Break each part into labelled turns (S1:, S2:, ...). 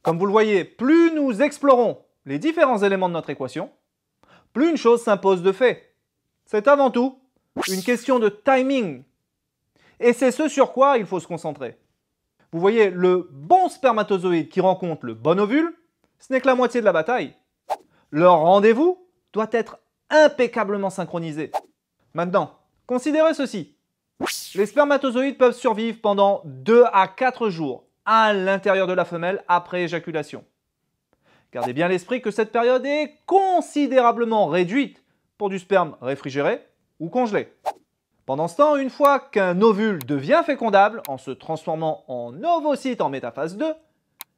S1: Comme vous le voyez, plus nous explorons les différents éléments de notre équation, plus une chose s'impose de fait. C'est avant tout une question de timing. Et c'est ce sur quoi il faut se concentrer. Vous voyez, le bon spermatozoïde qui rencontre le bon ovule, ce n'est que la moitié de la bataille. Leur rendez-vous doit être impeccablement synchronisé. Maintenant, considérez ceci. Les spermatozoïdes peuvent survivre pendant 2 à 4 jours à l'intérieur de la femelle après éjaculation. Gardez bien à l'esprit que cette période est considérablement réduite pour du sperme réfrigéré ou congelé. Pendant ce temps, une fois qu'un ovule devient fécondable en se transformant en ovocyte en métaphase 2,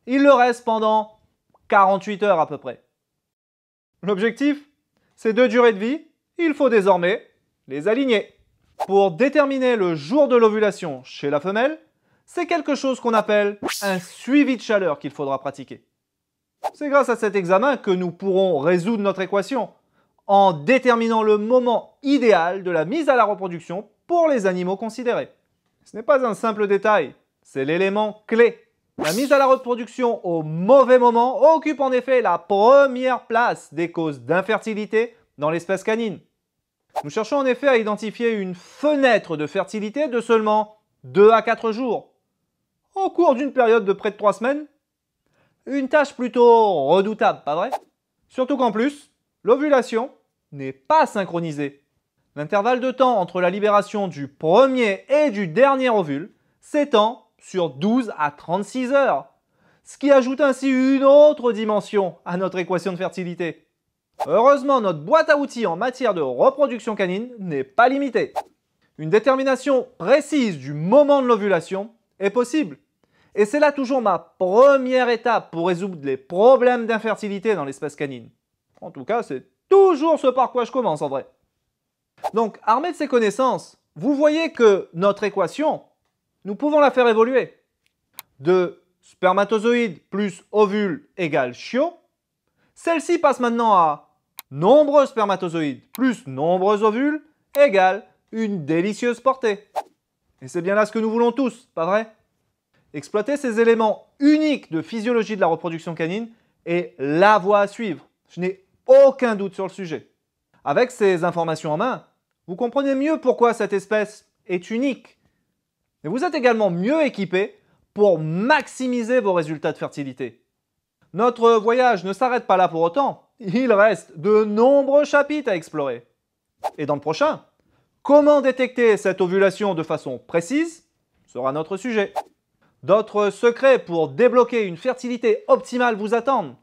S1: il le reste pendant 48 heures à peu près. L'objectif, ces deux durées de vie, il faut désormais les aligner. Pour déterminer le jour de l'ovulation chez la femelle, c'est quelque chose qu'on appelle un suivi de chaleur qu'il faudra pratiquer. C'est grâce à cet examen que nous pourrons résoudre notre équation en déterminant le moment idéal de la mise à la reproduction pour les animaux considérés. Ce n'est pas un simple détail, c'est l'élément clé. La mise à la reproduction au mauvais moment occupe en effet la première place des causes d'infertilité dans l'espèce canine. Nous cherchons en effet à identifier une fenêtre de fertilité de seulement 2 à 4 jours, au cours d'une période de près de 3 semaines. Une tâche plutôt redoutable, pas vrai? Surtout qu'en plus, l'ovulation n'est pas synchronisée. L'intervalle de temps entre la libération du premier et du dernier ovule s'étend sur 12 à 36 heures, ce qui ajoute ainsi une autre dimension à notre équation de fertilité. Heureusement, notre boîte à outils en matière de reproduction canine n'est pas limitée. Une détermination précise du moment de l'ovulation est possible. Et c'est là toujours ma première étape pour résoudre les problèmes d'infertilité dans l'espèce canine. En tout cas, c'est toujours ce par quoi je commence en vrai. Donc, armé de ces connaissances, vous voyez que notre équation, nous pouvons la faire évoluer. De spermatozoïde plus ovule égale chiot, celle-ci passe maintenant à nombreux spermatozoïdes plus nombreux ovules égale une délicieuse portée. Et c'est bien là ce que nous voulons tous, pas vrai? Exploiter ces éléments uniques de physiologie de la reproduction canine est la voie à suivre. Je n'ai aucun doute sur le sujet. Avec ces informations en main, vous comprenez mieux pourquoi cette espèce est unique. Et vous êtes également mieux équipé pour maximiser vos résultats de fertilité. Notre voyage ne s'arrête pas là pour autant. Il reste de nombreux chapitres à explorer. Et dans le prochain, comment détecter cette ovulation de façon précise sera notre sujet. D'autres secrets pour débloquer une fertilité optimale vous attendent.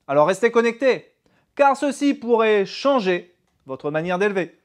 S1: Alors restez connectés, car ceci pourrait changer votre manière d'élever.